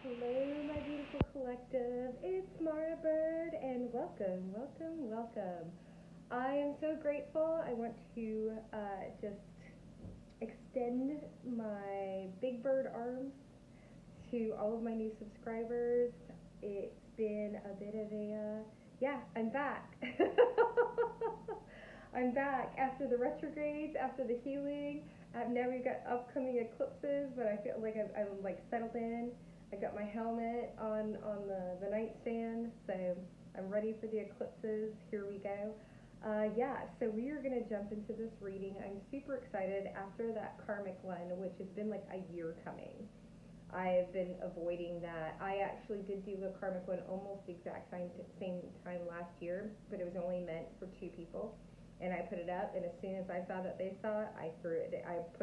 Hello, my beautiful collective. It's Mara Bird, and welcome, welcome, welcome. I am so grateful. I want to just extend my big bird arms to all of my new subscribers. It's been a bit of yeah, I'm back. I'm back after the retrogrades, after the healing. Now we've got upcoming eclipses, but I feel like I'm like settled in. I got my helmet on the nightstand, so I'm ready for the eclipses. Here we go. Yeah, so we are going to jump into this reading. I'm super excited after that karmic one, which has been like a year coming. I've been avoiding that. I actually did do the karmic one almost the exact same time last year, but it was only meant for two people. And I put it up, and as soon as I saw that they saw it, I put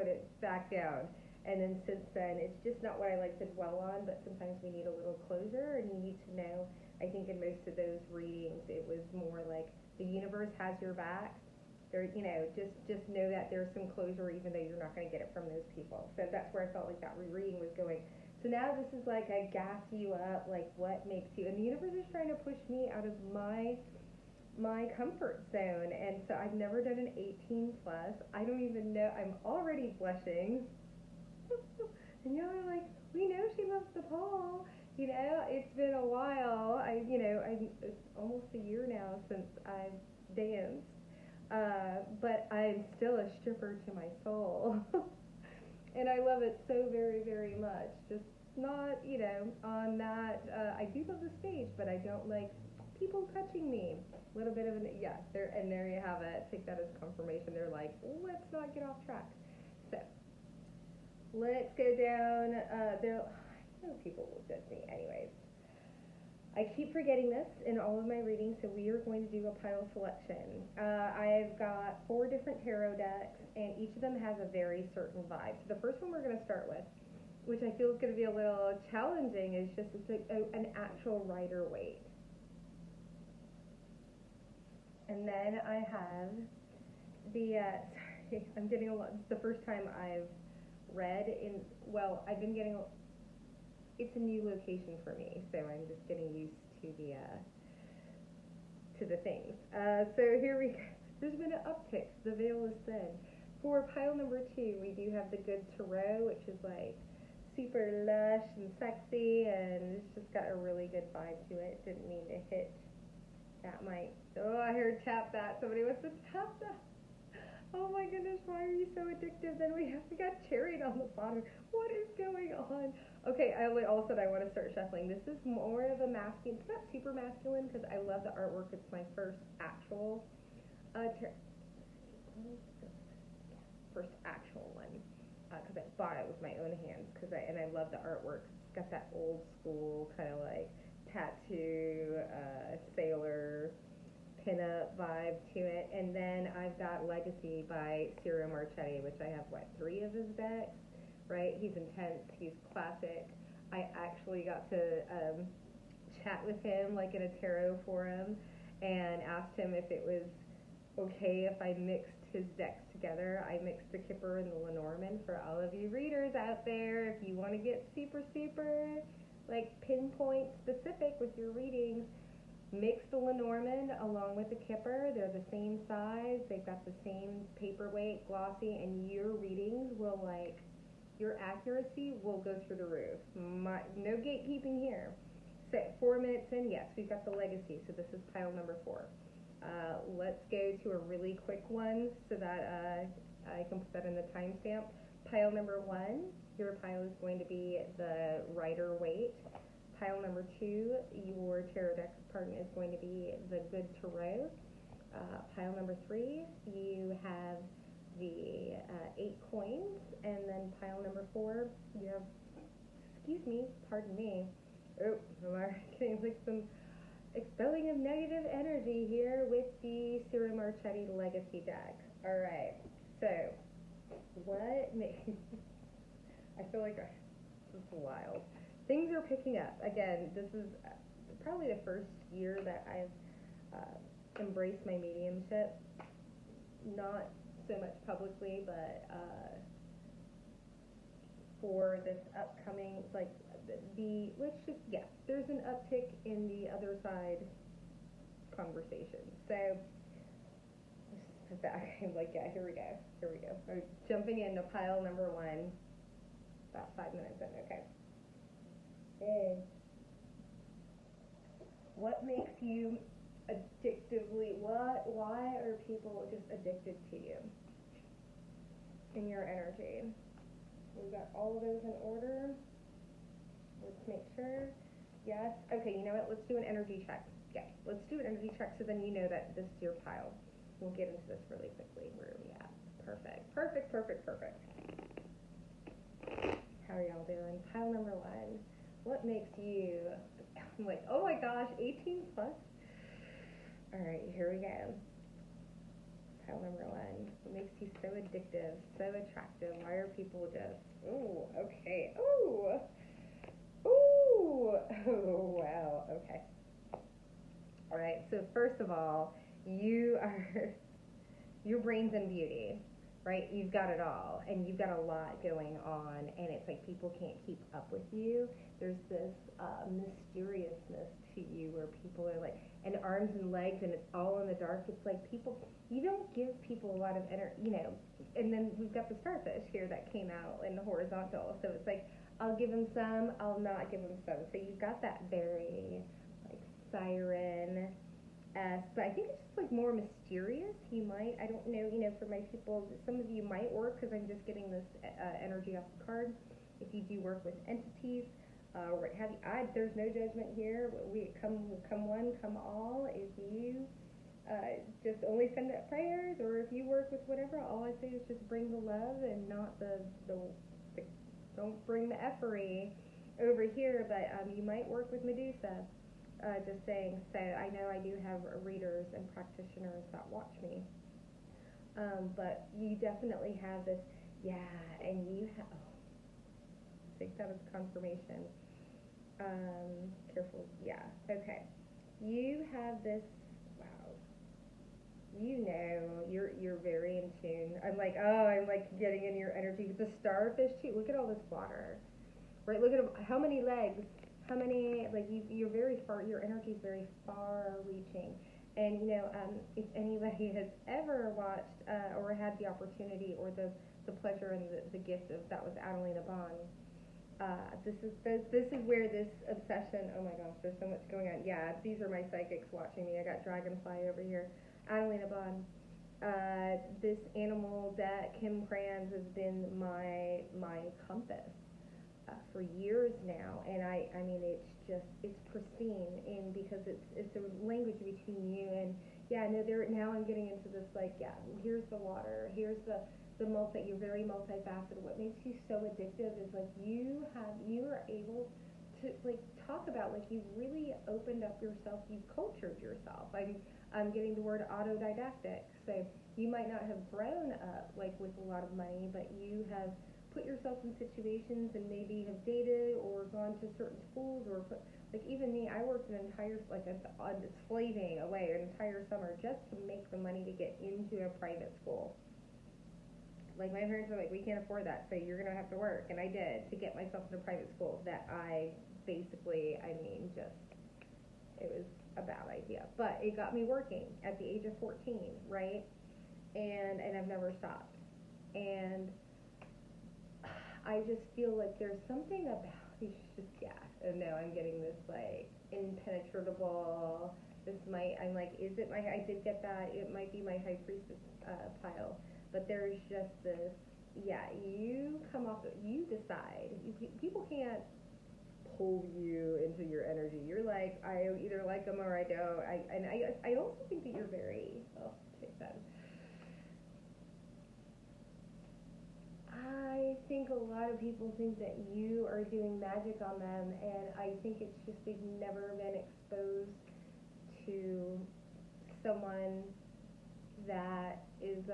it back down. And then since then, it's just not what I like to dwell on, but sometimes we need a little closure, and you need to know. I think in most of those readings, it was more like the universe has your back. There, just know that there's some closure, even though you're not going to get it from those people. So that's where I felt like that reading was going. So now this is like I gas you up, like what makes you, and the universe is trying to push me out of my comfort zone. And so I've never done an 18 plus. I don't even know. I'm already blushing. And y'all are like, we know she loves the pole. It's been a while. It's almost a year now since I've danced. But I'm still a stripper to my soul. And I love it so very, very much. Just not, on that. I do love the stage, but I don't like people touching me. A little bit of yeah, there you have it. Take that as confirmation. They're like, let's not get off track. So, let's go down. I know people will judge me anyways. I keep forgetting this in all of my readings, so we are going to do a pile selection. I've got 4 different tarot decks, and each of them has a very certain vibe. So the first one we're going to start with, which I feel is going to be a little challenging, is just an actual Rider-Waite. And then I have the, sorry, I'm getting a lot, it's the first time I've read I've been getting, it's a new location for me, so I'm just getting used to the things. So here we go. There's been an uptick. The veil is thin. For pile number 2, we do have the Good Tarot, which is like super lush and sexy, and it's just got a really good vibe to it. Didn't mean to hit that mic. Oh, I heard tap that. Somebody wants to tap that. Oh my goodness, why are you so addictive? Then we got cherried on the bottom. What is going on? Okay, all of a sudden I want to start shuffling. This is more of a masculine. It's not super masculine because I love the artwork. It's my first actual first actual one because I bought it with my own hands and I love the artwork. It's got that old school kind of like tattoo sailor pin-up vibe to it. And then I've got Legacy by Ciro Marchetti, which I have 3 of his decks, right? He's intense, he's classic. I actually got to chat with him like in a tarot forum and asked him if it was okay if I mixed his decks together. I mixed the Kipper and the Lenormand for all of you readers out there. If you want to get super like pinpoint specific with your readings, mix the Lenormand along with the Kipper. They're the same size. They've got the same paperweight, glossy, and your readings will your accuracy will go through the roof. No gatekeeping here. So 4 minutes in, yes, we've got the Legacy. So this is pile number 4. Let's go to a really quick one so that I can put that in the timestamp. Pile number 1, your pile is going to be the Rider-Waite. Pile number 2, your tarot deck, is going to be the Good Tarot. Pile number 3, you have the 8 coins, and then pile number 4, you have, pardon me. Oh, I'm getting like some expelling of negative energy here with the Ciro Marchetti Legacy deck. All right, so what makes I feel like this is wild. Things are picking up. Again, this is probably the first year that I've embraced my mediumship. Not so much publicly, but for this upcoming, there's an uptick in the other side conversation. So let's just put that. I'm like, yeah, here we go. I'm jumping into pile number 1. About 5 minutes in. Okay. Hey. What makes you addictively? Why are people just addicted to you? In your energy. We've got all of those in order. Let's make sure. Yes. Okay, you know what? Let's do an energy check. Yeah, let's do an energy check so then you know that this is your pile. We'll get into this really quickly. Where are we at? Perfect. How are y'all doing? Pile number 1. What makes you, I'm like, oh my gosh, 18 plus? All right, here we go. Pile number 1. What makes you so addictive, so attractive? Why are people just, ooh, okay, ooh, oh, wow, okay. All right, so first of all, your brain's in beauty, right? You've got it all, and you've got a lot going on, and it's like people can't keep up with you. There's this mysteriousness to you where people are like, and arms and legs, and it's all in the dark. It's like you don't give people a lot of energy, and then we've got the starfish here that came out in the horizontal, so it's like, I'll give them some, I'll not give them some. So you've got that very, like, siren, but I think it's just like more mysterious. You might, I don't know, for my people, some of you might work, because I'm just getting this energy off the card. If you do work with entities, there's no judgment here. We come one, come all. If you just only send out prayers, or if you work with whatever, all I say is just bring the love and not the don't bring the effery over here. But you might work with Medusa. Just saying. So I know I do have readers and practitioners that watch me. But you definitely have this, and you have, I think that was confirmation. Careful, okay. You have this, wow. You're very in tune. I'm like getting in your energy with the starfish too. Look at all this water, right? Look at how many legs. How many, you're very far, your energy is very far reaching. And, if anybody has ever watched or had the opportunity or the pleasure and the gift of, that was Adelina Bond. This is where this obsession, oh my gosh, there's so much going on. Yeah, these are my psychics watching me. I got Dragonfly over here. Adelina Bond. This animal that Kim Kranz has been my compass. For years now, and I mean, it's pristine, and because it's a language between you and, now I'm getting into this, here's the water, here's the you're very multifaceted. What makes you so addictive is you are able to talk about, you've really opened up yourself, you've cultured yourself. I'm getting the word autodidactic, so you might not have grown up with a lot of money, but you have put yourself in situations and maybe have dated or gone to certain schools, or even me, I worked an entire slaving away an entire summer just to make the money to get into a private school. My parents were like, we can't afford that, so you're gonna have to work, and I did, to get myself into private school that I basically, it was a bad idea, but it got me working at the age of 14, right? And I've never stopped. And I just feel like there's something about and now I'm getting this impenetrable, is it I did get that, it might be my high priestess pile, but there's just this, you come off, you decide, people can't pull you into your energy, you're like, I either like them or I don't, I also think that you're very, take that. I think a lot of people think that you are doing magic on them, and I think it's just they've never been exposed to someone that is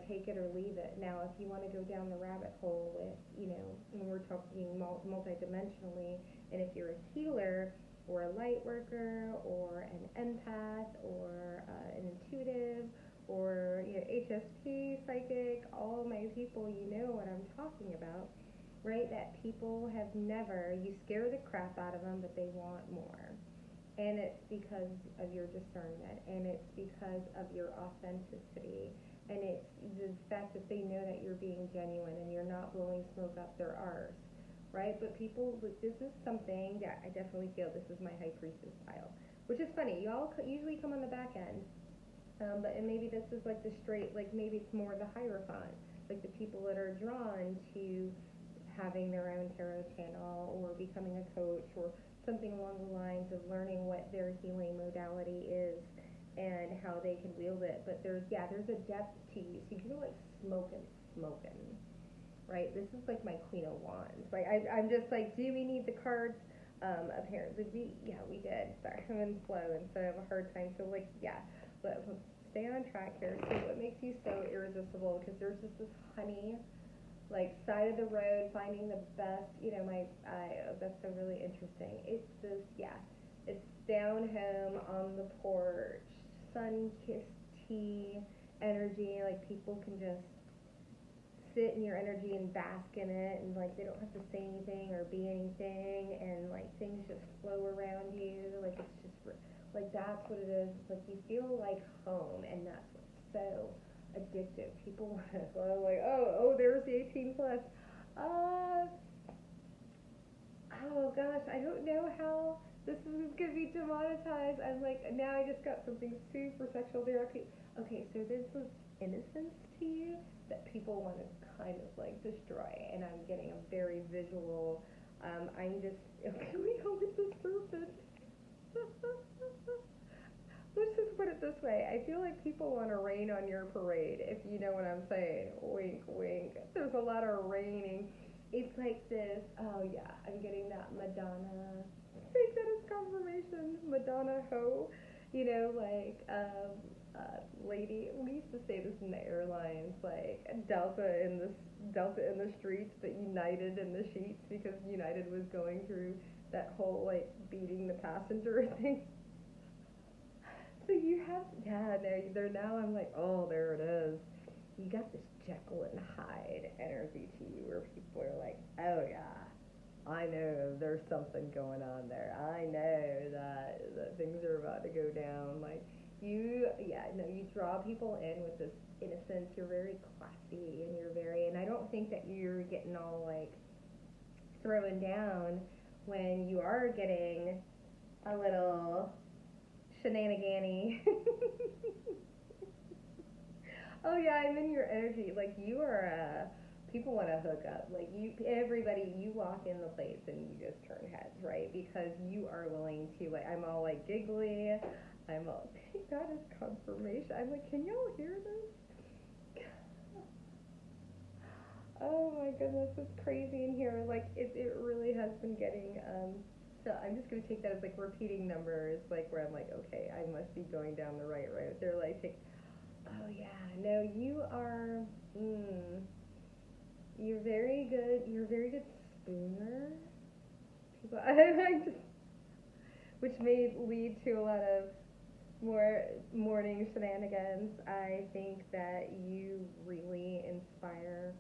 take it or leave it. Now, if you want to go down the rabbit hole with, when we're talking multidimensionally, and if you're a healer or a light worker or an empath or an intuitive, or HSP, psychic, all my people, you know what I'm talking about. right? That people have never, you scare the crap out of them, but they want more. And it's because of your discernment, and it's because of your authenticity, and it's the fact that they know that you're being genuine and you're not blowing smoke up their arse, right? But people, this is something that I definitely feel this is my high priestess style, which is funny. Y'all usually come on the back end, but and maybe this is like the straight, like maybe it's more the Hierophant, like the people that are drawn to having their own tarot channel or becoming a coach or something along the lines of learning what their healing modality is and how they can wield it. But there's a depth to you. So you're like smoking, right? This is like my Queen of Wands. Like I'm just like, do we need the cards? Apparently we did. Sorry, I'm in flow, and so I have a hard time. So like, yeah, but stay on track here. So what makes you so irresistible? Because there's just this honey, like side of the road, finding the best. That's so really interesting. It's this, it's down home on the porch, sun-kissed tea energy. Like people can just sit in your energy and bask in it, and like they don't have to say anything or be anything, and like things just flow around you. Like it's just like that's what it is. It's like you feel like home, and that's what's so addictive. People want to go like, oh, there's the 18 plus. Oh gosh, I don't know how this is gonna be demonetized. I'm like, now I just got something super sexual there. Okay, so this was innocence to you that people want to kind of like destroy, and I'm getting a very visual. I'm just okay. We go with the serpent. Let's just put it this way. I feel like people want to rain on your parade, if you know what I'm saying. Wink, wink. There's a lot of raining. It's like this. Oh, yeah. I'm getting that Madonna. Take that as confirmation. Madonna ho. Lady. We used to say this in the airlines, like Delta in the streets, but United in the sheets, because United was going through that whole like beating the passenger thing. So you have, there now I'm like, oh, there it is. You got this Jekyll and Hyde energy to you where people are like, oh yeah, I know there's something going on there. I know that things are about to go down. Like you draw people in with this innocence. You're very classy, and I don't think that you're getting all like thrown down when you are getting a little shenanigan-y. Oh yeah, I'm in your energy. Like you are, people want to hook up. Like you walk in the place and you just turn heads, right? Because you are willing to, like, I'm all like giggly. I'm all, thank God it's confirmation. I'm like, can y'all hear this? Oh my goodness, it's crazy in here. Like it really has been getting, so I'm just going to take that as like repeating numbers, like where I'm like, okay, I must be going down the right road. They're like, oh yeah, no, you are, you're very good spooner. People, I just, which may lead to a lot of more morning shenanigans. I think that you really inspire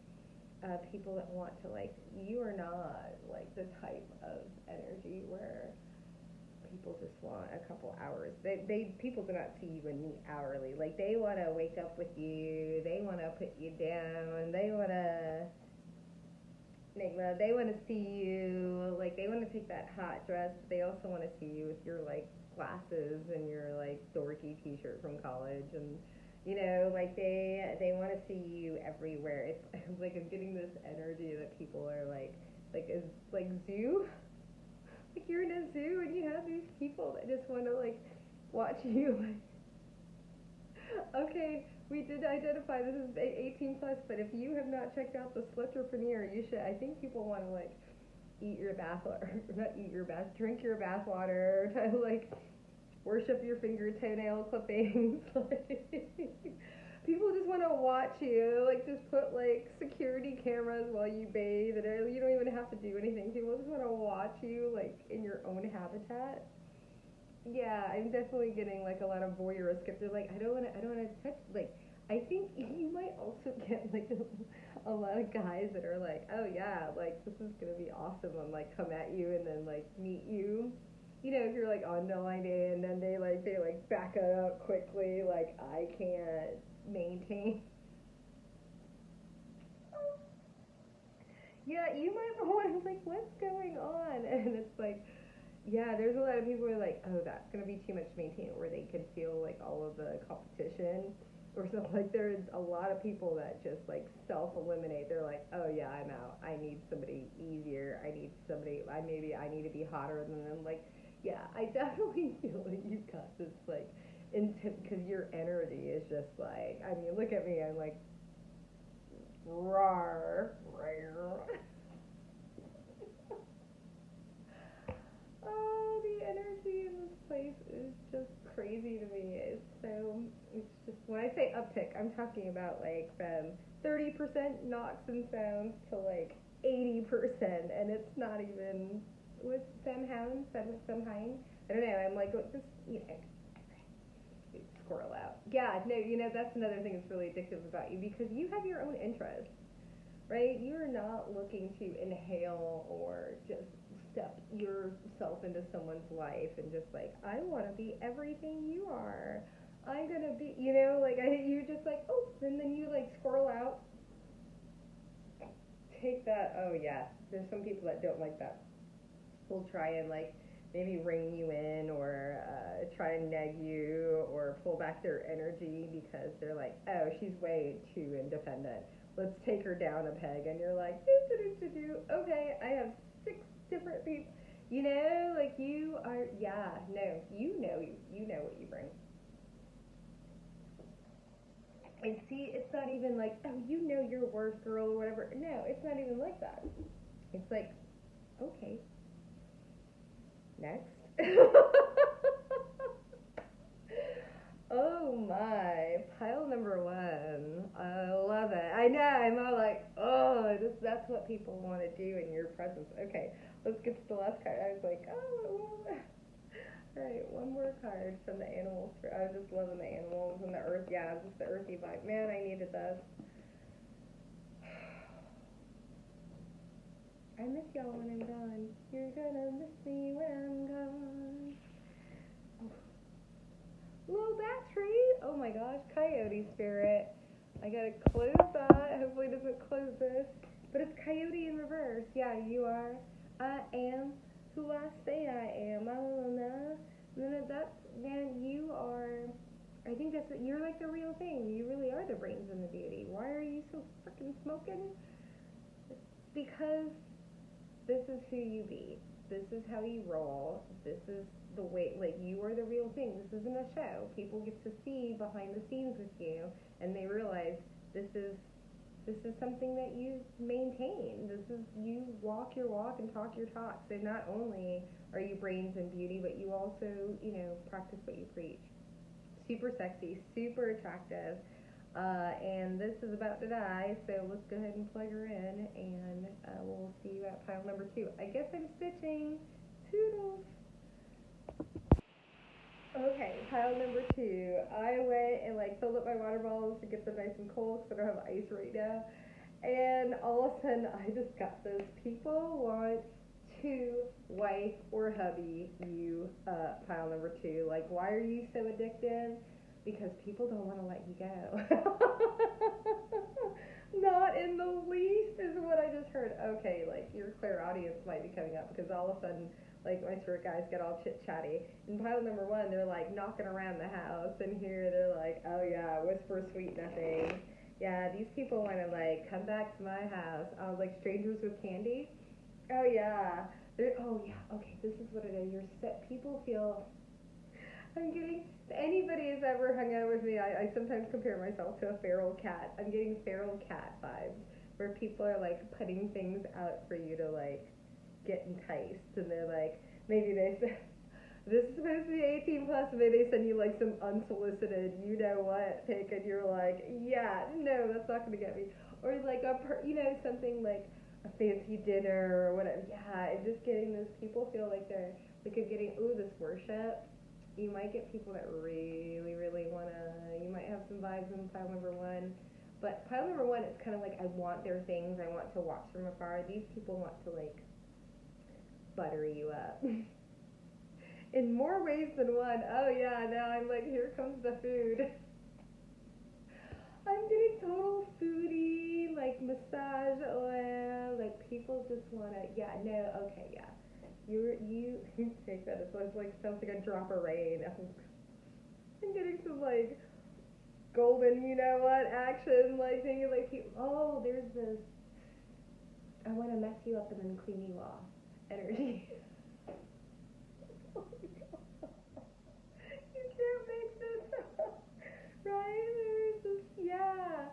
people that want to, like, you are not like the type of energy where people just want a couple hours. People do not see you and me hourly. Like they want to wake up with you. They want to put you down. They want to They want to see you. Like they want to take that hot dress. But they also want to see you with your like glasses and your like dorky T-shirt from college, and like they want to see you everywhere. It's like I'm getting this energy that people are is like zoo. Like you're in a zoo and you have these people that just want to like watch you. Okay, we did identify this as 18 plus, but if you have not checked out the Slitterpreneur, you should. I think people want to like eat your bath water, not eat your bath, drink your bath water, to like worship your finger toenail clippings. People just want to watch you, like just put like security cameras while you bathe, and you don't even have to do anything. People just want to watch you like in your own habitat. Yeah, I'm definitely getting like a lot of voyeuristic. They're like, I don't want to touch. Like, I think you might also get like a lot of guys that are like, oh yeah, like this is gonna be awesome, and like come at you and then like meet you. You know, if you're like on the line day and then they back up quickly, like I can't maintain. Yeah, you might want like, what's going on? And it's like, yeah, there's a lot of people who are like, oh, that's gonna be too much to maintain, or they can feel like all of the competition, or something. Like there's a lot of people that just like self-eliminate. They're like, oh yeah, I'm out. I need somebody easier. I need somebody. I need to be hotter than them. Like, yeah, I definitely feel like you've got this like because your energy is just like. I mean, look at me. I'm like, rawr, rawr. Oh, the energy in this place is just crazy to me. It's just, when I say uptick, I'm talking about like from 30% knocks and sounds to like 80%, and it's not even with Samhain, Samhain. I don't know, I'm like, just, squirrel out. Yeah, no, that's another thing that's really addictive about you, because you have your own interests, right? You're not looking to inhale or just step yourself into someone's life and just like, I want to be everything you are. I'm going to be, you're just like, oh, and then you like squirrel out. Take that, oh yeah, there's some people that don't like that. Will try and like maybe ring you in, or try and nag you, or pull back their energy because they're like, oh, she's way too independent. Let's take her down a peg. And you're like, okay, I have 6 different people. Like you are, yeah, no, you know what you bring. And see, it's not even like, oh, you know your worth, girl, or whatever. No, it's not even like that. It's like, okay, next. Oh my, pile number 1. I love it. I know, I'm all like, oh, that's what people want to do in your presence. Okay, let's get to the last card. I was like, oh, alright, one more card from the animals. I was just loving the animals and the earth. Yeah, just the earthy vibe. Man, I needed this. I miss y'all when I'm gone. You're gonna miss me when I'm gone. Little bat tree. Oh my gosh, coyote spirit. I gotta close that. Hopefully it doesn't close this. But it's coyote in reverse. Yeah, you are. I am who I say I am. I don't know. That's, man, you are. I think that's what, you're like the real thing. You really are the brains and the beauty. Why are you so freaking smoking? Because this is who you be. This is how you roll. This is the way, like, you are the real thing. This isn't a show. People get to see behind the scenes with you, and they realize this is something that you maintain. This is, you walk your walk and talk your talk. So not only are you brains and beauty, but you also, practice what you preach. Super sexy, super attractive. And this is about to die, so let's go ahead and plug her in, and we'll see you at pile number 2. I guess I'm stitching. Toodles. Okay, pile number 2. I went and filled up my water bottles to get them nice and cold because I don't have ice right now. And all of a sudden, I just got this. People want to wife or hubby you, pile number 2. Like, why are you so addictive? Because people don't want to let you go. Not in the least is what I just heard. Okay, your clairaudience might be coming up, because all of a sudden, my spirit guys get all chit-chatty. In pile number 1, they're knocking around the house, and here they're like, oh yeah, whisper sweet nothing. Yeah, these people want to come back to my house. I was like, strangers with candy. Oh yeah. Oh yeah. Okay, this is what it is. People feel. I'm getting. Anybody has ever hung out with me, I sometimes compare myself to a feral cat. I'm getting feral cat vibes, where people are putting things out for you to get enticed, and they're maybe they say, this is supposed to be 18 plus, and maybe they send you some unsolicited pic, and you're like, yeah, no, that's not going to get me. Or something a fancy dinner or whatever. Yeah, and just getting those people feel like they're getting this worship. You might get people that really, really want to, you might have some vibes in pile number 1, But pile number one, it's kind of like I want their things, I want to watch from afar. These people want to like butter you up in more ways than one. Oh yeah, now I'm like, here comes the food. I'm getting total foodie, like massage oil, like people just wanna, yeah, no, okay, yeah. You take that, it's like, sounds like a drop of rain. I'm getting some like golden, you know what, action, like thinking like people, oh, there's this, I wanna mess you up and then clean you off energy. Oh my God. You can't make this up. Right? There's this, yeah.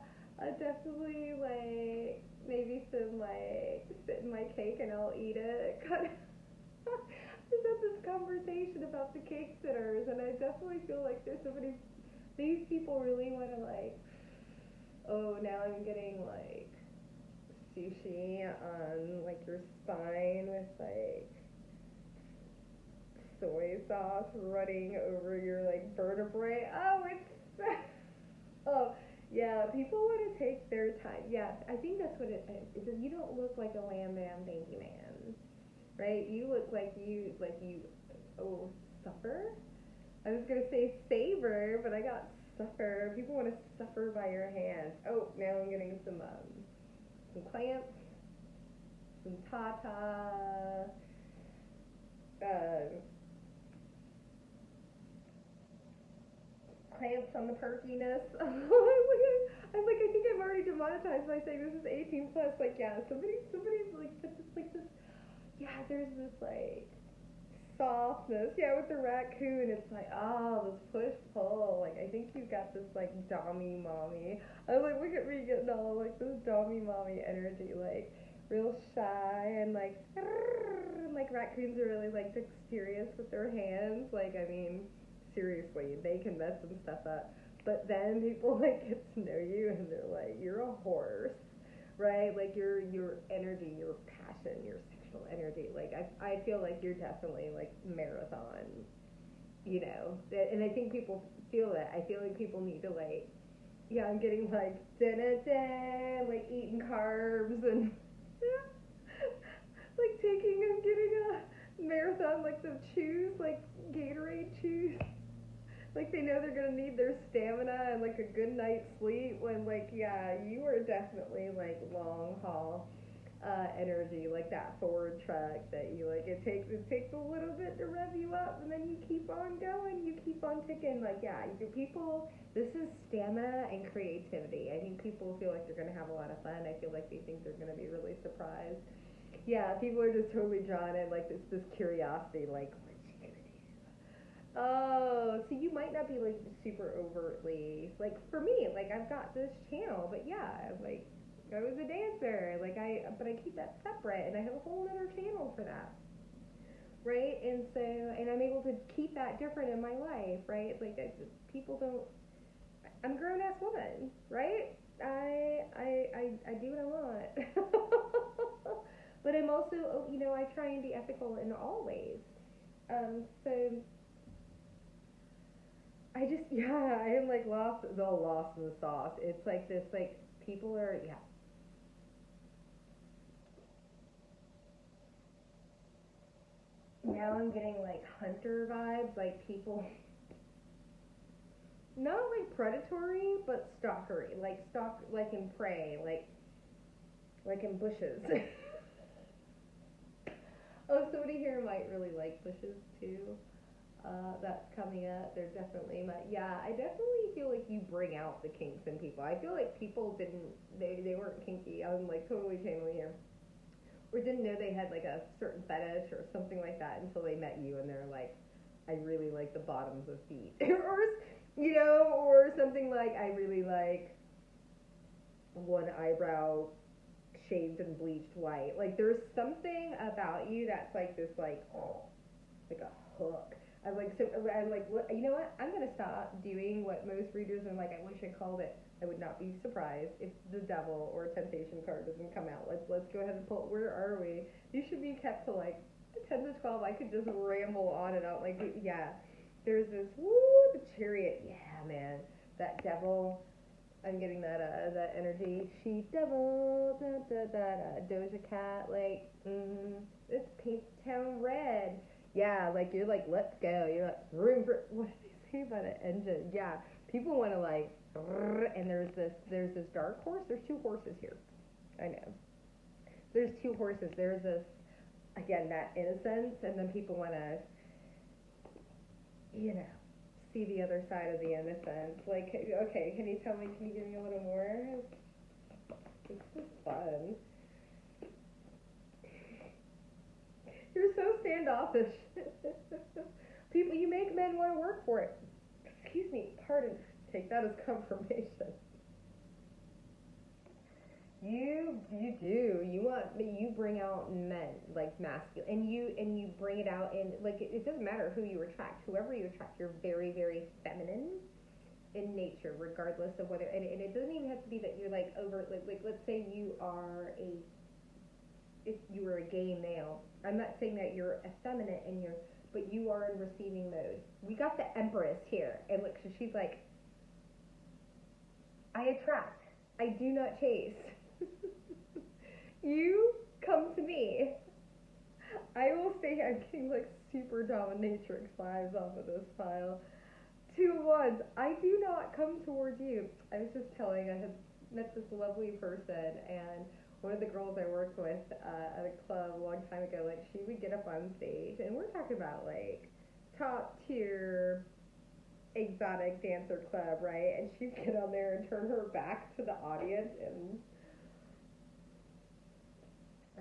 Definitely like maybe some like sit in my cake and I'll eat it. Kind of. Just had this conversation about the cake sitters, and I definitely feel like there's somebody. These people really want to like. Oh, now I'm getting like sushi on like your spine with like soy sauce running over your like vertebrae. Oh, it's oh yeah. People want to take their time. Yes, I think that's what it is. You don't look like a wham bam thank you man, right? You look like you oh suffer. I was gonna say savor, but I got suffer. People want to suffer by your hands. Oh, now I'm getting some clamps, some tata. Clamps on the perkiness. I'm like, I think I'm already demonetized by saying this is 18 plus. Like, yeah, somebody's like, put this, like this, yeah, there's this like softness, yeah, with the raccoon. It's like, oh, this push pull. Like, I think you got this like dommy mommy. I'm like, look at me getting all like this dommy mommy energy, like real shy and like raccoons are really like dexterous with their hands. Like, I mean, seriously, they can mess some stuff up. But then people like get to know you and they're like, you're a horse, right? Like your energy, your passion, your sexual energy. Like I feel like you're definitely like marathon, you know. And I think people feel that. I feel like people need to like, yeah, I'm getting like like eating carbs and like I'm getting a marathon like the chews, like Gatorade chews. Like they know they're gonna need their stamina and like a good night's sleep when like, yeah, you are definitely like long haul energy, like that Ford truck that you like, it takes a little bit to rev you up and then you keep on going, you keep on ticking. Like, yeah, people, this is stamina and creativity. I think people feel like they're gonna have a lot of fun. I feel like they think they're gonna be really surprised. Yeah, people are just totally drawn in, like this curiosity, like oh, so you might not be like super overtly, like for me, like I've got this channel, but yeah, like I was a dancer, like but I keep that separate and I have a whole other channel for that, right? And so, and I'm able to keep that different in my life, right? Like people don't, I'm a grown ass woman, right? I do what I want. But I'm also, you know, I try and be ethical in all ways. So I just, yeah, I am like lost in the sauce. It's like this, like, people are, yeah. Now I'm getting like hunter vibes, like people, not like predatory, but stalkery, like in prey, like in bushes. Oh, somebody here might really like bushes too. That's coming up. They're definitely yeah, I definitely feel like you bring out the kinks in people. I feel like people they weren't kinky. I'm like totally channeling here. Or didn't know they had like a certain fetish or something like that until they met you and they're like, I really like the bottoms of feet. Or, you know, or something like, I really like one eyebrow shaved and bleached white. Like there's something about you that's like this like, oh, like a hook. I'm like, so I'm like, you know what? I'm gonna stop doing what most readers are like. I wish I called it. I would not be surprised if the devil or a temptation card doesn't come out. Let's go ahead and pull. Where are we? These should be kept to like 10 to 12. I could just ramble on and on. Like, yeah, there's this the chariot. Yeah, man, that devil. I'm getting that energy. She devil, that Doja Cat, like, it's Paint Town Red. Yeah, like, you're like, let's go. You're like, room for, what did they say about an engine? Yeah, people want to, like, and there's this dark horse. There's two horses here. I know. There's two horses. There's this, again, that innocence, and then people want to, you know, see the other side of the innocence. Like, okay, can you tell me, can you give me a little more? This is fun. You're so standoffish. People, you make men want to work for it. Excuse me, pardon. Take that as confirmation. You do. You bring out men, like masculine, and you bring it out in, like, it doesn't matter who you attract. Whoever you attract, you're very, very feminine in nature, regardless of whether, and it doesn't even have to be that you're like over, like let's say if you were a gay male. I'm not saying that you're effeminate but you are in receiving mode. We got the Empress here, and look, so she's like, I attract, I do not chase. You come to me. I will say I'm getting like super dominatrix vibes off of this file. 2 1s. I do not come towards you. I was just telling, I had met this lovely person, and one of the girls I worked with at a club a long time ago, like, she would get up on stage, and we're talking about like top tier exotic dancer club, right? And she'd get on there and turn her back to the audience and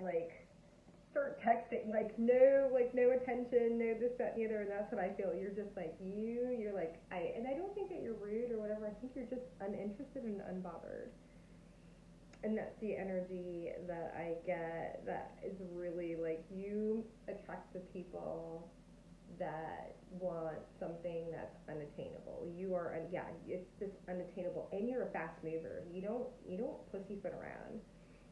like start texting, like no attention, no this, that, and the other, and that's what I feel. You're just like, you're like, and I don't think that you're rude or whatever. I think you're just uninterested and unbothered. And that's the energy that I get, that is really like, you attract the people that want something that's unattainable. You are, it's this unattainable, and you're a fast mover. You don't pussyfoot around.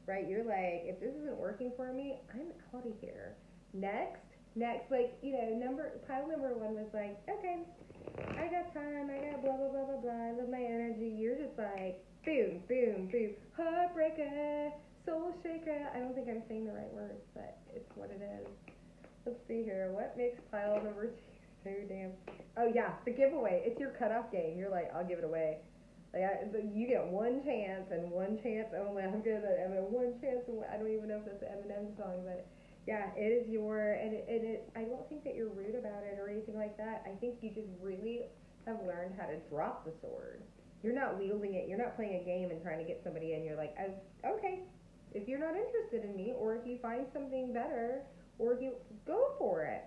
Right, you're like, if this isn't working for me, I'm out of here. Next, like, you know, pile number 1 was like, okay, I got time, I got blah, blah, blah, blah, blah, I love my energy. You're just like, boom, boom, boom, heartbreaker, soul shaker. I don't think I'm saying the right words, but it's what it is. Let's see here, what makes pile number 2 so damn, oh yeah, the giveaway. It's your cutoff game. You're like, I'll give it away. Like, you get one chance and one chance only. I'm good at one chance. I don't even know if that's an Eminem song, but yeah, it is your, and it. I don't think that you're rude about it or anything like that. I think you just really have learned how to drop the sword. You're not wielding it. You're not playing a game and trying to get somebody in. You're like, oh, okay, if you're not interested in me, or if you find something better, or if you go for it,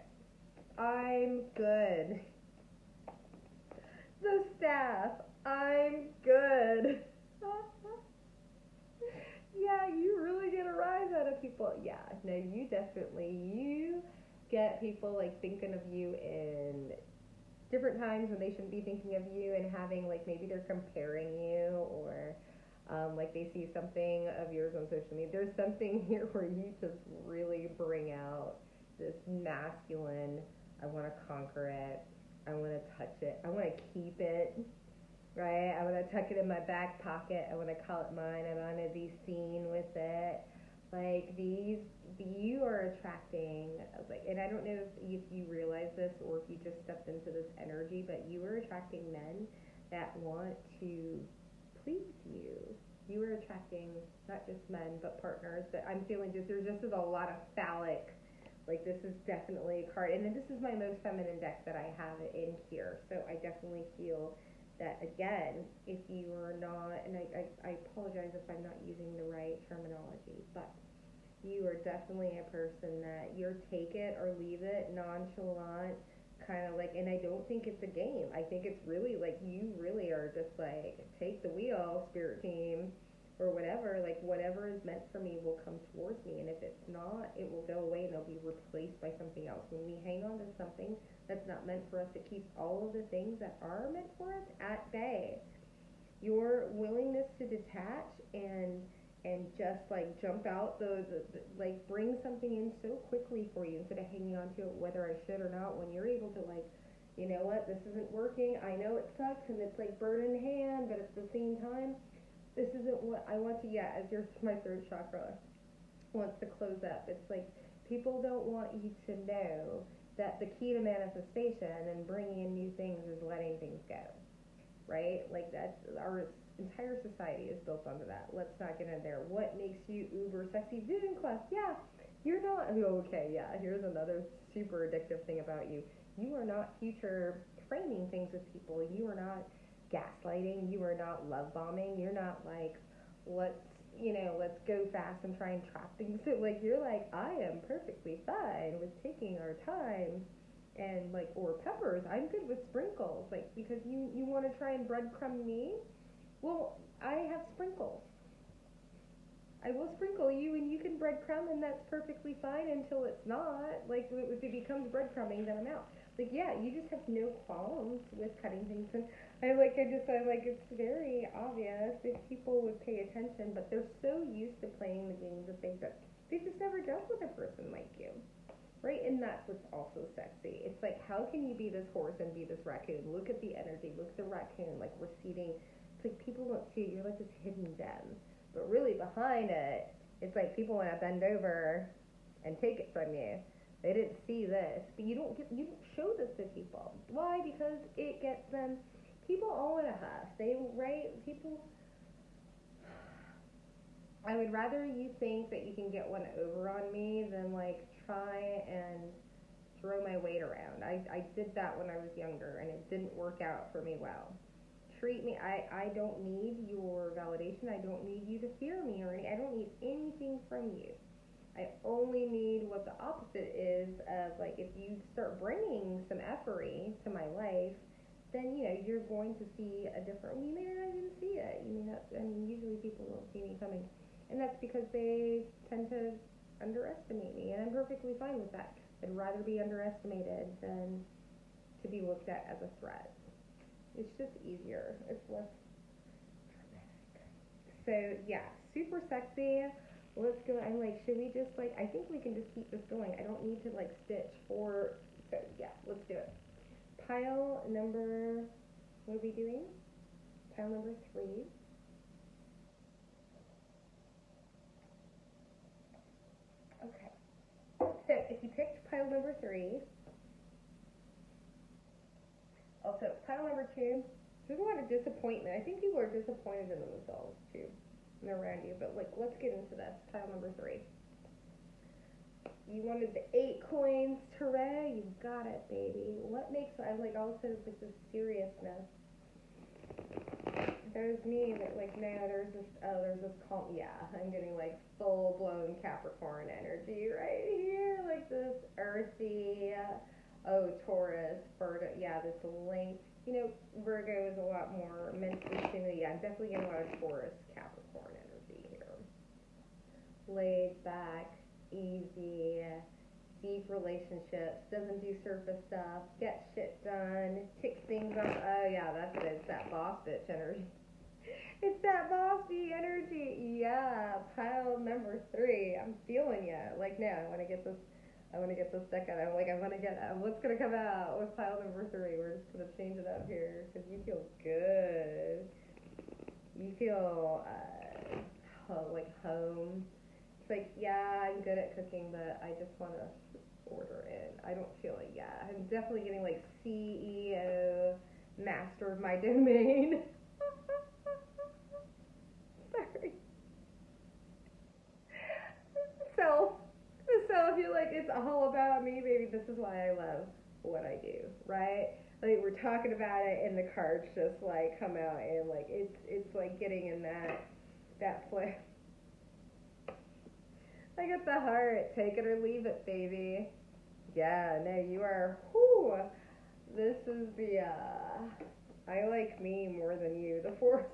I'm good. The staff. I'm good. Yeah, you really get a rise out of people. Yeah, no, you get people like thinking of you in different times when they shouldn't be thinking of you, and having, like, maybe they're comparing you, or like they see something of yours on social media. There's something here where you just really bring out this masculine, I want to conquer it, I want to touch it, I want to keep it. Right, I want to tuck it in my back pocket. I want to call it mine. I want to be seen with it. Like, you are attracting, like, and I don't know if you realize this or if you just stepped into this energy, but you are attracting men that want to please you. You are attracting not just men, but partners. But I'm feeling there's just a lot of phallic, like, this is definitely a card, and this is my most feminine deck that I have in here. So I definitely feel that, again, if you are not, and I apologize if I'm not using the right terminology, but you are definitely a person that you're take it or leave it, nonchalant, kind of like, and I don't think it's a game. I think it's really like, you really are just like, take the wheel, spirit team, or whatever, like, whatever is meant for me will come towards me, and if it's not, it will go away and it'll be replaced by something else. When we hang on to something that's not meant for us, it keeps all of the things that are meant for us at bay. Your willingness to detach and just like jump out the like, bring something in so quickly for you instead of hanging on to it whether I should or not. When you're able to, like, you know what, this isn't working, I know it sucks and it's like bird in hand, but at the same time, this isn't what I want to, yeah, as my third chakra wants to close up. It's like people don't want you to know that the key to manifestation and bringing in new things is letting things go, right? Like that's our entire society is built onto that. Let's not get in there. What makes you uber sexy vision quest? Yeah, you're not. Okay, yeah. Here's another super addictive thing about you. You are not future framing things with people. You are not gaslighting. You are not love bombing. You're not like, let's let's go fast and try and trap things. Like you're like, I am perfectly fine with taking our time and like, or peppers. I'm good with sprinkles. Like because you want to try and breadcrumb me. Well, I have sprinkles. I will sprinkle you and you can breadcrumb and that's perfectly fine until it's not. Like if it becomes breadcrumbing, then I'm out. Like yeah, you just have no qualms with cutting things. And I'm like it's very obvious if people would pay attention, but they're so used to playing the games of things that they've just never dealt with a person like you. Right? And that's what's also sexy. It's like, how can you be this horse and be this raccoon? Look at the energy. Look at the raccoon, like receding. It's like people don't see it. You're like this hidden gem. But really behind it, it's like people want to bend over and take it from you. They didn't see this. But you don't show this to people. Why? Because it gets them. People all want to huff. People. I would rather you think that you can get one over on me than like try and throw my weight around. I did that when I was younger and it didn't work out for me well. Treat me, I don't need your validation. I don't need you to fear me I don't need anything from you. I only need what the opposite is of, like, if you start bringing some effery to my life, then you're going to see a different. You may not even see it. Usually people don't see me coming, and that's because they tend to underestimate me, and I'm perfectly fine with that. I'd rather be underestimated than to be looked at as a threat. It's just easier. It's less dramatic. So yeah, super sexy. Let's go. I'm like, should we just like? I think we can just keep this going. I don't need to like stitch for. So yeah, let's do it. Pile number. What are we doing? Pile number 3. Okay. So if you picked pile number 3, also pile number 2, there's a lot of disappointment. I think people are disappointed in themselves too, and around you. But like, let's get into this. Pile number 3. You wanted the 8 coins, hooray! You got it, baby. What makes I like also like this seriousness. There's me that like now there's this calm. Yeah, I'm getting like full blown Capricorn energy right here, like this earthy. Taurus, Virgo. Yeah, this link. Virgo is a lot more mentally stimulating. Yeah, I'm definitely getting a lot of Taurus, Capricorn energy here. Laid back, easy, deep relationships, doesn't do surface stuff, gets shit done, ticks things off. Oh yeah, that's it. It's that boss bitch energy. It's that bossy energy. Yeah, pile number 3. I'm feeling you. Like now, I want to get this deck out. I'm like, I want to get what's gonna come out with pile number 3. We're just gonna change it up here because you feel good. You feel like home. It's like, yeah, I'm good at cooking, but I just want to order in. I don't feel like, yeah, I'm definitely getting like CEO, master of my domain. Sorry. So if you're like, it's all about me, baby, this is why I love what I do, right? Like we're talking about it and the cards just like come out and like it's like getting in that play. I got the heart. Take it or leave it, baby. Yeah, no, you are. Whoo. This is the. I like me more than you. The 4th.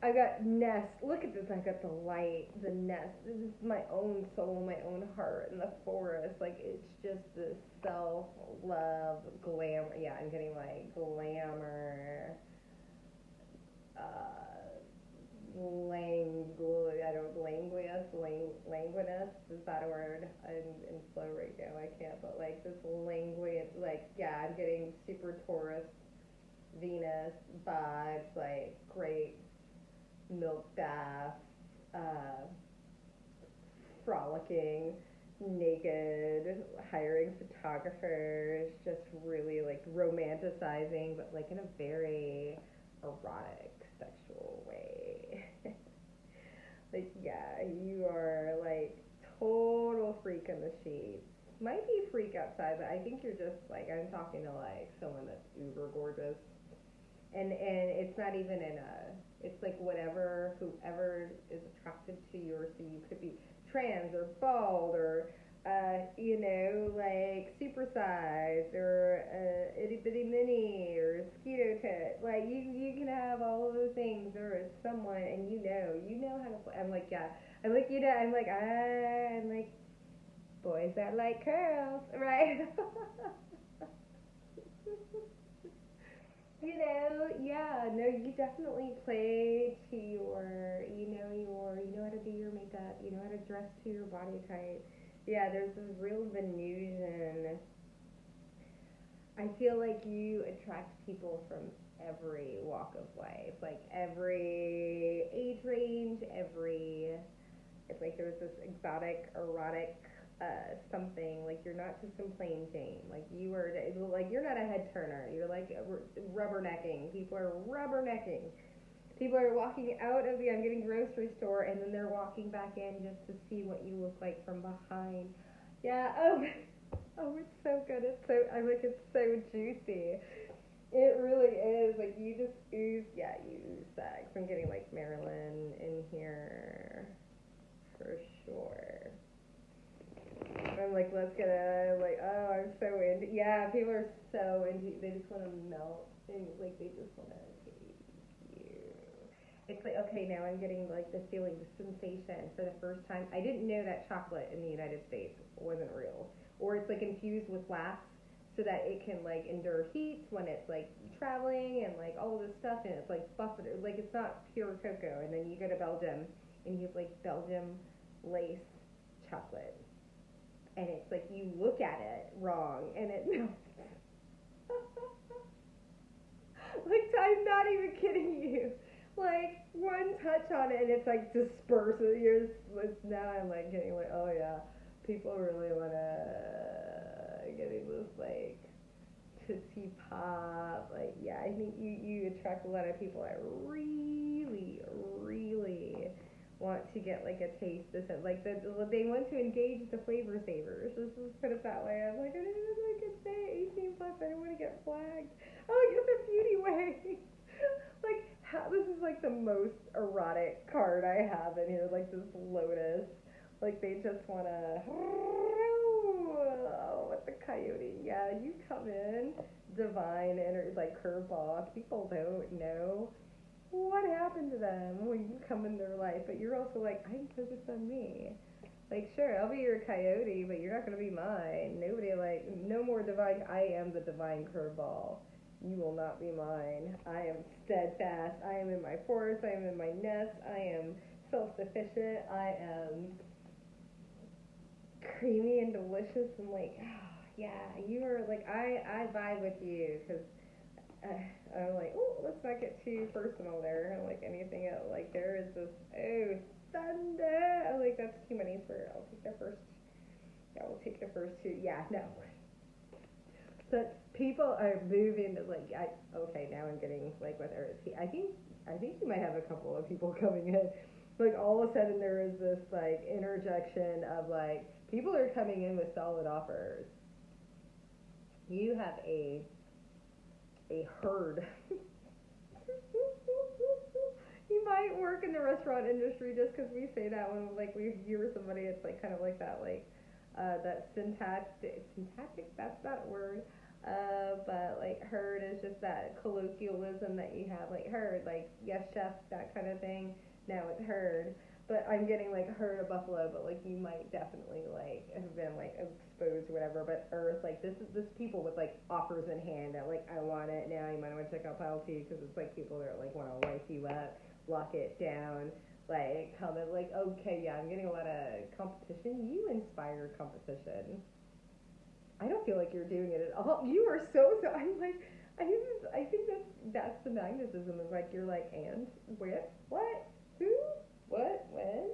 I got nest. Look at this. I got the light, the nest. This is my own soul, my own heart, and the forest. Like it's just this self-love, glamour. Yeah, I'm getting like glamour. Languidness, is that a word? I'm in flow right now, I can't, but like this languid, like, yeah, I'm getting super Taurus Venus vibes, like great milk bath, frolicking, naked, hiring photographers, just really like romanticizing, but like in a very erotic, sexual way. Like, yeah, you are like total freak in the sheets. Might be freak outside, but I think you're just like, I'm talking to like someone that's uber gorgeous. And it's not even in a, it's like whatever, whoever is attracted to you, or so you could be trans or bald or you know, like supersized or itty bitty mini or skeeto tit. Like you can have all of those things. There is someone, and you know how to play. I'm like, yeah. I'm like, you know, I'm like boys that like curls, right? You know, yeah, no, you definitely play to you know how to do your makeup, you know how to dress to your body type. Yeah, there's this real Venusian. I feel like you attract people from every walk of life, like every age range, it's like there's this exotic, erotic something. Like you're not just some plain Jane. Like you are, like you're not a head turner. You're like rubbernecking. People are rubbernecking. People are walking out of the I'm getting grocery store, and then they're walking back in just to see what you look like from behind. Yeah. Oh. Oh, it's so good. I'm like, it's so juicy. It really is. Like you just ooze. Yeah, you ooze sex. I'm getting like Marilyn in here for sure. I'm like, let's get it. I'm like, oh, I'm so into. Yeah, people are so into. They just want to melt. Like they just want to taste you. It's like, okay, now I'm getting like the feeling, the sensation for the first time. I didn't know that chocolate in the United States wasn't real, or it's like infused with wax so that it can like endure heat when it's like traveling and like all of this stuff, and it's like buffeted. Like it's not pure cocoa. And then you go to Belgium and you have like Belgium lace chocolate, and it's like you look at it wrong and it melts. Like I'm not even kidding you. Like one touch on it and it's like disperses. Now I'm like getting like, oh yeah, people really wanna getting this like tootsie pop. Like yeah, I think you attract a lot of people that really want to get like a taste of it. Like they want to engage the flavor savers. Let's just put it that way. I'm like, I didn't even like it say 18 plus. I don't want to get flagged. I like the beauty way. Like this is like the most erotic card I have in here. Like this lotus. Like they just wanna. Oh, what the coyote? Yeah, you come in divine and like curveball. People don't know what happened to them when you come in their life, but you're also like, I'm focused on me. Like, sure, I'll be your coyote, but you're not going to be mine. Nobody, like, no more divine. I am the divine curveball. You will not be mine. I am steadfast. I am in my forest. I am in my nest. I am self-sufficient. I am creamy and delicious. And, like, oh, yeah, you are, like, I vibe with you because I'm like, oh, let's not get too personal there. Like anything else, like there is this, oh, thunder. I'm like, that's too many for, I'll take the first, yeah, we'll take the first two. Yeah, no. So people are moving to like, okay, now I'm getting like with Earth. I think you might have a couple of people coming in. Like all of a sudden there is this like interjection of like, people are coming in with solid offers. You have a herd. You might work in the restaurant industry just because we say that when like we hear somebody. It's like kind of like that, like that syntactic. That's not a word. But like herd is just that colloquialism that you have, like herd, like yes chef, that kind of thing. Now it's herd. But I'm getting like herd of buffalo, but like you might definitely like have been like exposed or whatever. But Earth, like this people with like offers in hand that like I want it now. You might want to check out Pile T because it's like people that like want to wipe you up, lock it down, like come in like okay yeah. I'm getting a lot of competition. You inspire competition. I don't feel like you're doing it at all. You are so. I'm like I think that's the magnetism, is like, you're like, and where, what, who, what, when,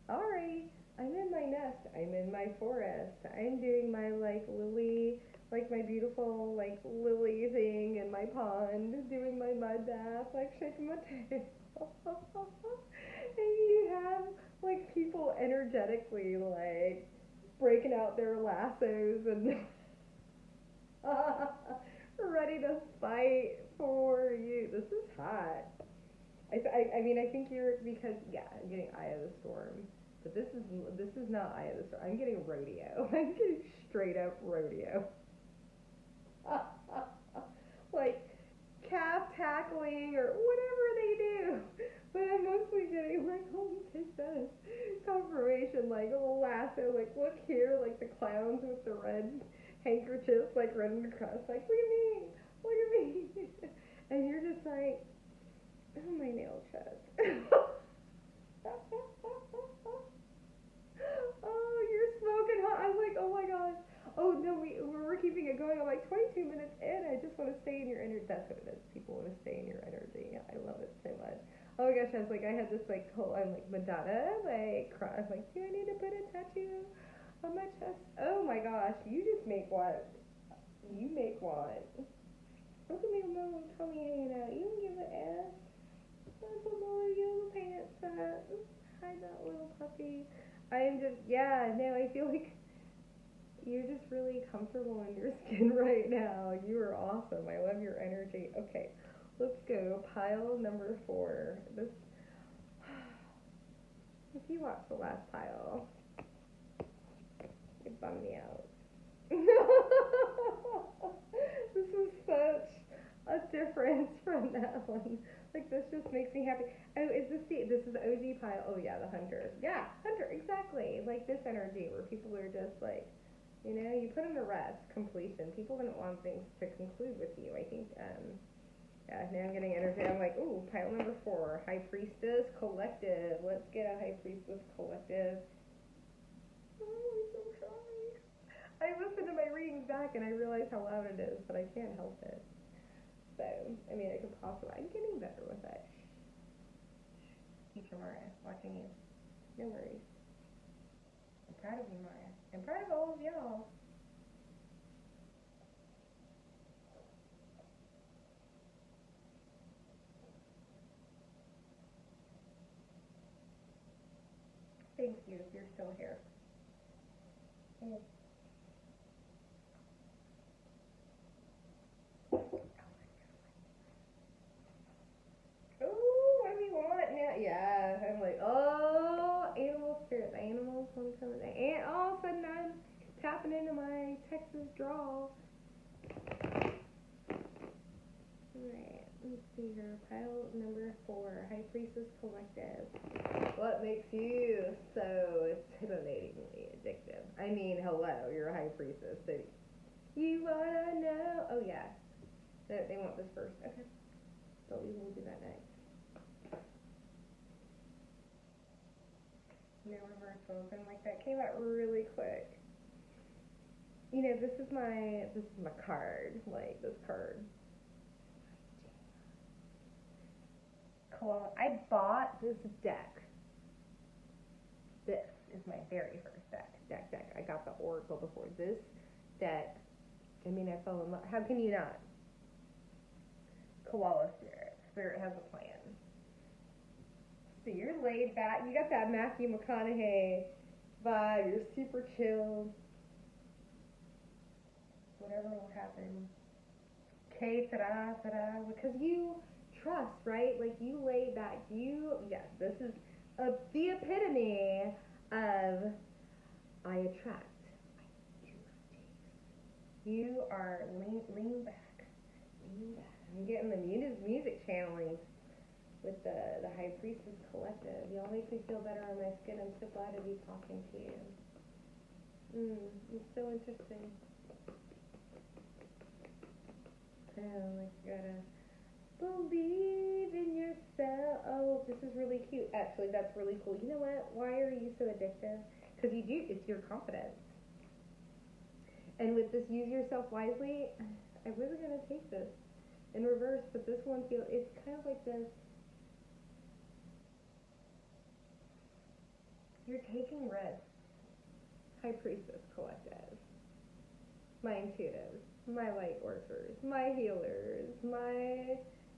alright, I'm in my nest, I'm in my forest, I'm doing my like lily, like my beautiful like lily thing in my pond, doing my mud bath, like shaking my tail. And you have like people energetically like breaking out their lassos and ready to fight for you. This is hot. I mean, I think you're, because yeah, I'm getting Eye of the Storm, but this is not Eye of the Storm. I'm getting rodeo. I'm getting straight up rodeo. Like calf tackling or whatever they do. But I'm mostly getting like, oh, take this confirmation, like a little lasso, like look here, like the clowns with the red handkerchiefs, like running across, like look at me, look at me, and you're just like, oh, my nail chest. Oh, you're smoking hot. I'm like, oh my gosh. Oh no, we're keeping it going. I'm like 22 minutes in. I just want to stay in your energy. That's what it is. People want to stay in your energy. I love it so much. Oh my gosh, I was like, I had this like whole, I'm like Madonna, like cry. I'm like, do I need to put a tattoo on my chest? Oh my gosh, you just make one. You make one. Look at me with my little tummy hanging out. You don't give an ass. Put my little yellow pants up. Hide that little puppy. I am just, yeah, no, I feel like you're just really comfortable in your skin right now. You are awesome. I love your energy. Okay, let's go. Pile number 4. This, if you watch the last pile, it bummed me out. This was such a difference from that one. Like, this just makes me happy. Oh, this is the OG pile. Oh yeah, the Hunter. Yeah, Hunter, exactly. Like this energy where people are just like, you know, you put them to rest, completion. People didn't want things to conclude with you. I think, yeah, now I'm getting energy. I'm like, ooh, pile number 4, High Priestess Collective. Let's get a High Priestess Collective. Oh, I'm so sorry. I listened to my readings back and I realized how loud it is, but I can't help it. So, I mean, I'm getting better with it. Teacher Mara, watching you. No worries. I'm proud of you, Mara. I'm proud of all of y'all. Thank you if you're still here. Mm. Ooh, what do you want now? Yeah, I'm like, oh, animal spirits, animals want to come in. And all of a sudden I'm tapping into my Texas drawl. Alright, let's see here. Pile number 4, High Priestess Collective. What makes you so titillatingly addictive? I mean, hello, you're a High Priestess, so you wanna know? Oh yeah, they want this first. Okay, but we will do that next. No reversals, and like that came out really quick. You know, this is my card, like this card. Cool. I bought this deck. This is my very first deck. I got the Oracle before. This deck, I mean, I fell in love. How can you not? Koala Spirit. Spirit has a plan. So you're laid back. You got that Matthew McConaughey vibe. You're super chill. Whatever will happen. Okay, ta-da, ta-da. Because you trust, right? Like, you lay back. Yes, this is the epitome of I attract. I do not chase. You are lean back. Lean back. I'm getting the music channeling with the High Priestess Collective. Y'all make me feel better on my skin. I'm so glad to be talking to you. It's so interesting. Oh, like you gotta believe in yourself. Oh, this is really cute. Actually, that's really cool. You know what? Why are you so addictive? Because it's your confidence. And with this use yourself wisely, I wasn't going to take this in reverse, but this one feels, it's kind of like this, you're taking risks. High Priestess Collective, my intuitives, my light workers, my healers, my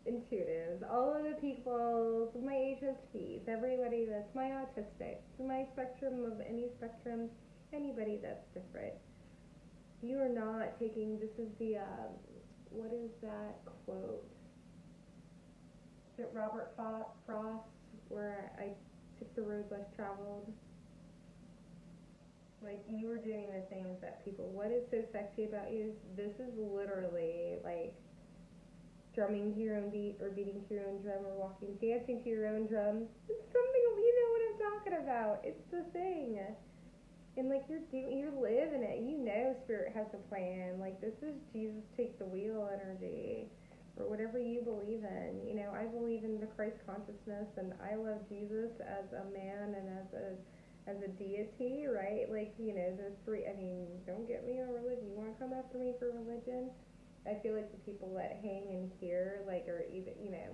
intuitives, all of the people, my HSPs, everybody that's my autistic, my spectrum of any spectrum, anybody that's different. You are not taking, this is the, what is that quote? Is it Robert Frost, where I took the road less traveled? Like, you were doing the things that people, what is so sexy about you? This is literally, like, drumming to your own beat, or beating to your own drum, or dancing to your own drum. It's something, you know what I'm talking about. It's the thing. And, like, you're living it. You know Spirit has a plan. Like, this is Jesus take the wheel energy, or whatever you believe in. You know, I believe in the Christ consciousness, and I love Jesus as a man and as a deity, right? Like, you know, those three, I mean, don't get me on religion. You want to come after me for religion? I feel like the people that hang in here, like, are even, you know,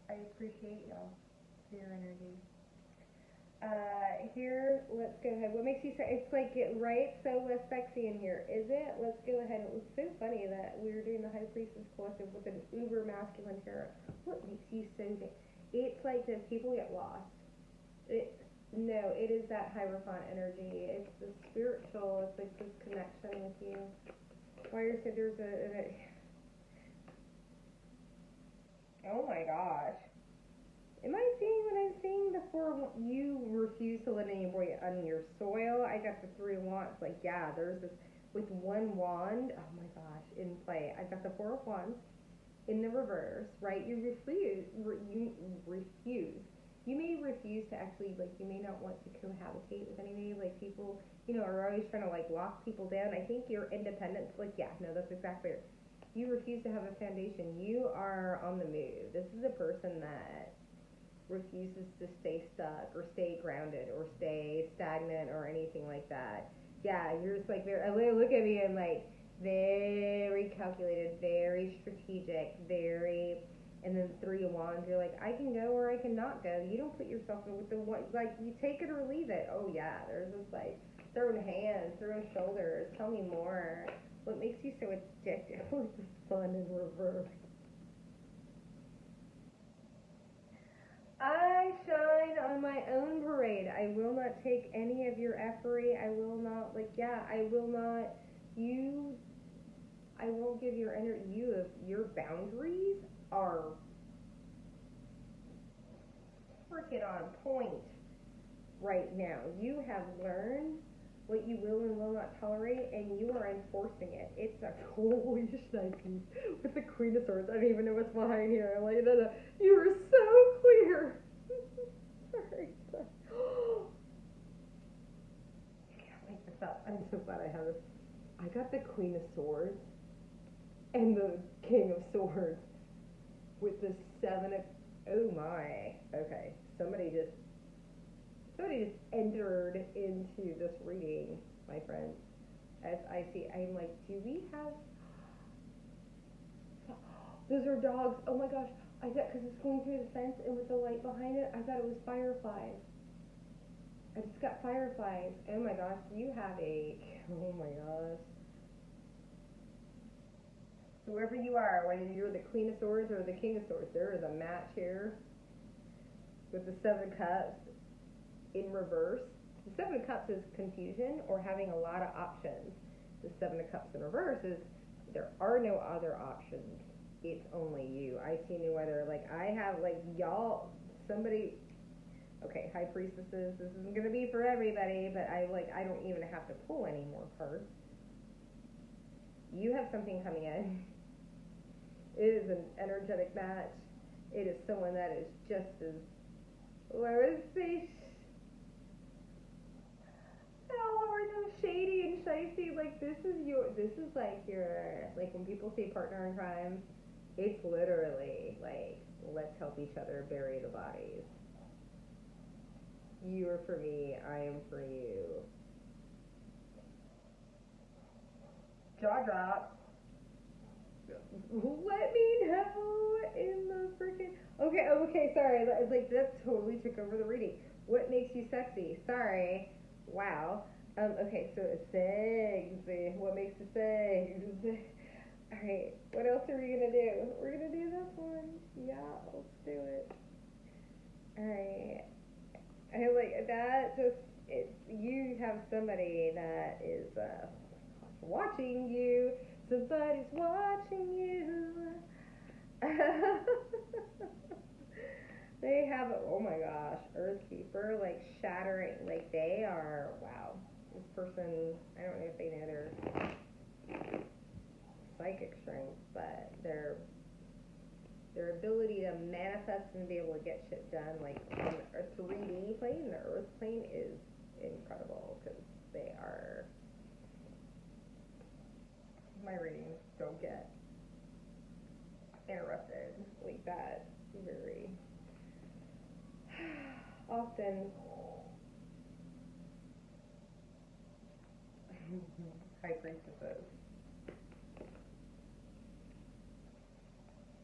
I appreciate y'all for your energy. Here, let's go ahead. What makes you say, it's like, right, so less sexy in here, is it? Let's go ahead. It was so funny that we were doing the High Priestess Collective with an uber masculine tarot. What makes you so, it's like this, people get lost. No, it is that Hierophant energy. It's the spiritual, it's like this connection with you. Why you're so, there's oh my gosh. Am I seeing what I'm seeing? The four, you refuse to let anybody on your soil. I got the 3 of Wands. Like, yeah, there's this, with 1 wand, oh my gosh, in play. I got the 4 of Wands in the reverse, right? You refuse. You may refuse to actually, like, you may not want to cohabitate with anybody. Like, people, you know, are always trying to, like, lock people down. I think your independence, like, yeah, no, that's exactly it. You refuse to have a foundation. You are on the move. This is a person that refuses to stay stuck or stay grounded or stay stagnant or anything like that. Yeah, you're just like, look at me, and like, very calculated, very strategic, very, and then 3 of Wands, you're like, I can go or I cannot go. You don't put yourself in with the one, like, you take it or leave it. Oh yeah, there's this, like, throwing hands, throwing shoulders, tell me more. What makes you so addictive with the Sun in reverse? I shine on my own parade. I will not take any of your effery. I will not, like, yeah, I will not, I won't give your energy, your boundaries are freaking on point right now. You have learned what you will and will not tolerate, and you are enforcing it. It's a holy shnikes with the Queen of Swords. I don't even know what's behind here. I'm like, no. You are so clear. Sorry. You can't make this up. I'm so glad I have this. I got the Queen of Swords and the King of Swords with the 7 of, oh my. Okay, somebody just entered into this reading, my friend. As I see, I'm like, do we have, those are dogs. Oh my gosh, I thought, because it's going through the fence and with the light behind it, I thought it was fireflies. I just got fireflies. Oh my gosh, you have oh my gosh. Whoever you are, whether you're the Queen of Swords or the King of Swords, there is a match here with the 7 of Cups in reverse. The 7 of Cups is confusion or having a lot of options. The 7 of Cups in reverse is there are no other options. It's only you. I see no other. Like, I have, like, y'all, somebody, okay, High Priestesses, this isn't going to be for everybody, but I don't even have to pull any more cards. You have something coming in. It is an energetic match. It is someone that is just as, what would I say, we're so shady and shifty. Like, this is like your, like, when people say partner in crime, it's literally like, let's help each other bury the bodies. You are for me, I am for you. jaw drops. Let me know in the freaking. Okay, sorry. Like that totally took over the reading. What makes you sexy? Sorry. Wow. Okay, so it's sexy. What makes you sexy? Alright, what else are we gonna do? We're gonna do this one. Yeah, let's do it. Alright. I like that. You have somebody that is watching you. Somebody's watching you. They have, oh my gosh, Earthkeeper, like shattering, like they are, wow. This person, I don't know if they know their psychic strength, but their ability to manifest and be able to get shit done, like on a 3D plane, the Earth plane is incredible because they are. My readings don't get interrupted like that very often. High priestesses.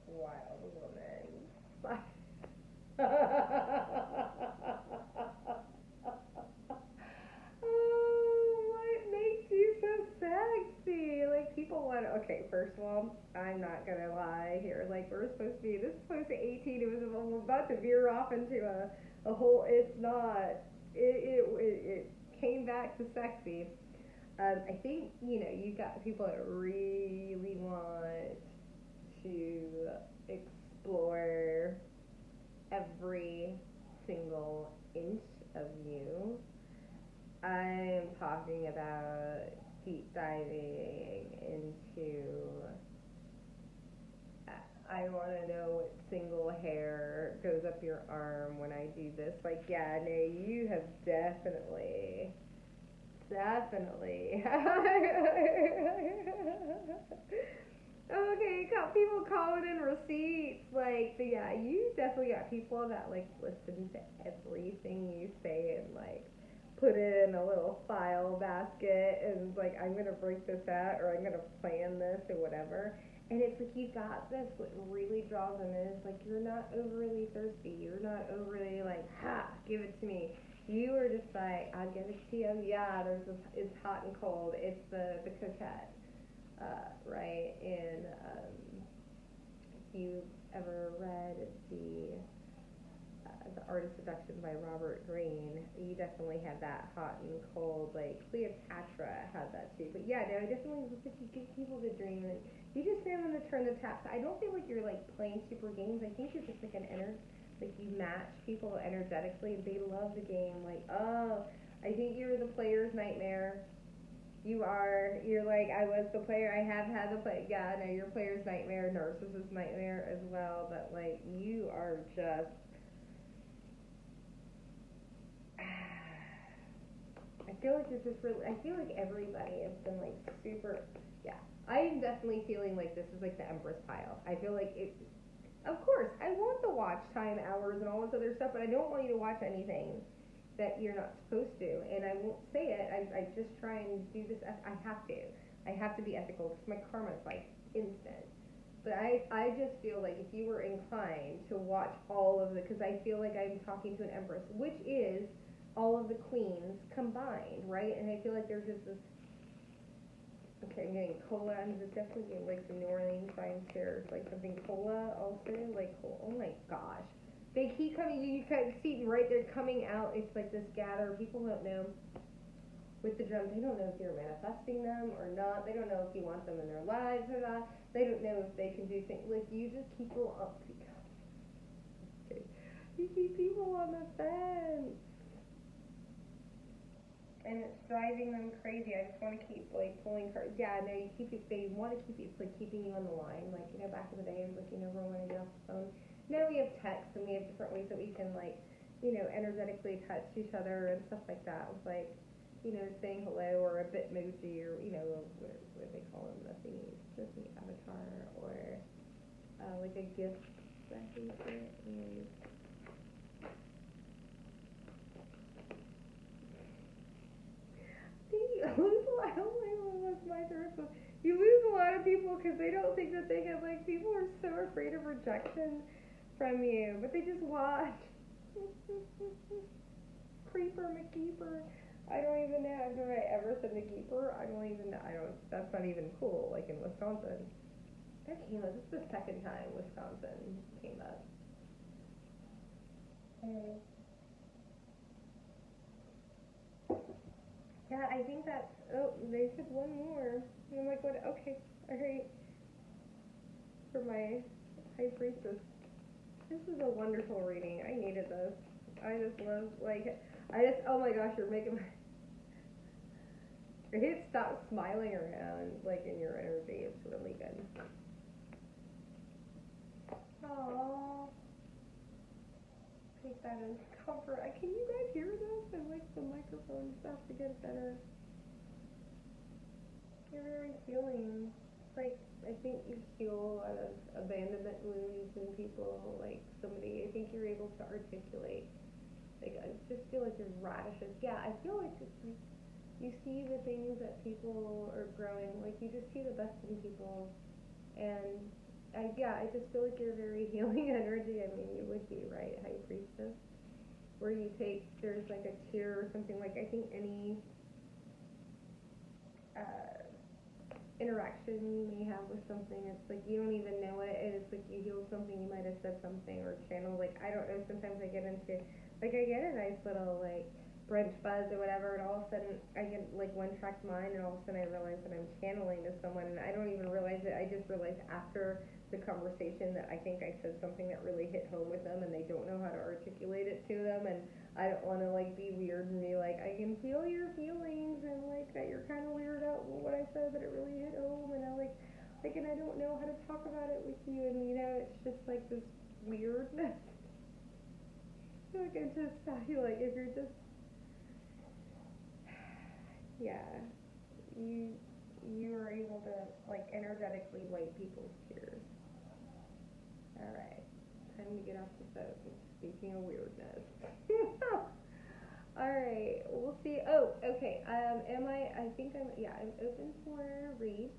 Wild woman. Oh, what makes you so sexy? Like, people want to, okay, first of all, I'm not gonna lie here. Like, this is supposed to be 18. It was about to veer off into a whole, it's not. It came back to sexy. I think, you've got people that really want to explore every single inch of you. I'm talking about deep diving into, I want to know what single hair goes up your arm when I do this. Like, yeah, no, you have definitely. Okay, people calling in receipts. Like, but yeah, you definitely got people that like listen to everything you say and like put it in a little file basket and like, I'm gonna break this out or I'm gonna plan this or whatever. And it's like, you got this. What really draws them in is like, you're not overly thirsty. You're not overly like, give it to me. You are just like, I'll give it to you. Yeah, it's hot and cold. It's the coquette, right? And if you've ever read the Art of Seduction by Robert Greene, you definitely have that hot and cold. Like Cleopatra had that too. But yeah, no, I definitely look at you, give people the dream, and you just know when to turn the taps. I don't feel like you're like playing super games. I think you're just like like you match people energetically and they love the game. Like, oh, I think you're the player's nightmare. You're like, I was the player, I have had the play. Yeah, no, you're player's nightmare, narcissist nightmare as well. But like, you are just, I feel like this is really, I feel like everybody has been like super, yeah. I'm definitely feeling like this is like the Empress pile. I feel like it, of course, I want the watch time hours and all this other stuff, but I don't want you to watch anything that you're not supposed to. And I won't say it. I just try and do this. I have to. I have to be ethical because my karma is like instant. But I just feel like if you were inclined to watch all of the, because I feel like I'm talking to an empress, which is all of the queens combined, right? And I feel like there's just this. Okay, I'm getting cola, and it's definitely getting like the New Orleans vibes here. It's like something cola also, like, oh my gosh. They keep coming, you can see right there coming out, it's like this gather. People don't know with the drums, they don't know if you're manifesting them or not. They don't know if you want them in their lives or not. They don't know if they can do things, like you just keep people up. You keep people on the fence. And it's driving them crazy. I just want to keep like pulling cards. Yeah, no, you keep it. They want to keep it. It's like keeping you on the line. Like, back in the day, it was like you never want to get off the phone. Now we have text and we have different ways that we can like, energetically touch each other and stuff like that. With like, saying hello or a bitmoji or what do they call them? The thingies, just the avatar or like a gift that you get. I don't know what's my first one. you lose a lot of people because they don't think that they can, like, people are so afraid of rejection from you, but they just watch. Creeper McKeeper. I don't even know if I ever said McKeeper. I don't even know. That's not even cool, like in Wisconsin. That came up. This is the second time Wisconsin came up. Okay. Yeah, I think that's, oh, they said one more. And I'm like, what? Okay, alright. For my High Priestess. This is a wonderful reading. I needed this. I just love, like, oh my gosh, you're making my, I hate stop smiling around, like, in your energy. It's really good. Aww. Take that as comfort. Can you guys hear this? I like the microphone stuff to get better. You're very healing. Like, I think you heal a lot of abandonment wounds in people. Like, I think you're able to articulate. Like, I just feel like there's radishes. Yeah, I feel like it's like, you see the things that people are growing. Like, you just see the best in people. And, I just feel like you're very healing energy. I mean, you would be, right, High Priestess? Where you there's like a tear or something. Like, I think any interaction you may have with something, it's like you don't even know it, and it's like you heal something, you might have said something or channeled, like, I don't know, sometimes I get a nice little, like, brunch buzz or whatever, and all of a sudden I get, like, one-tracked mind, and all of a sudden I realize that I'm channeling to someone, and I don't even realize it, I just realize after the conversation that I think I said something that really hit home with them, and they don't know how to articulate it to them, and I don't want to, like, be weird and be like, I can feel your feelings, and, like, that you're kind of weird out what I said, but it really hit home, and I, and I don't know how to talk about it with you, and, you know, it's just, like, this weirdness. Like, I feel like if you're just, yeah, you are able to, like, energetically wipe people's tears. Alright, time to get off the phone. Speaking of weirdness. Alright, we'll see. Oh, okay. I'm open for reads.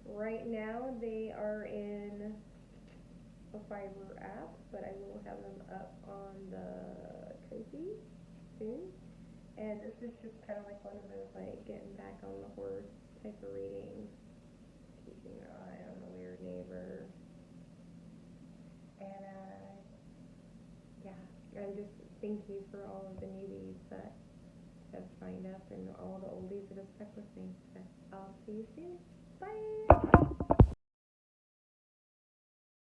Right now, they are in a Fiverr app, but I will have them up on the Cozy soon. And this is just kind of like one of those, like, getting back on the horse type of readings. Keeping an eye on the weird neighbor. And, I'm just thank you for all of the newbies that have signed up and all the oldies that have stuck with me. So I'll see you soon. Bye!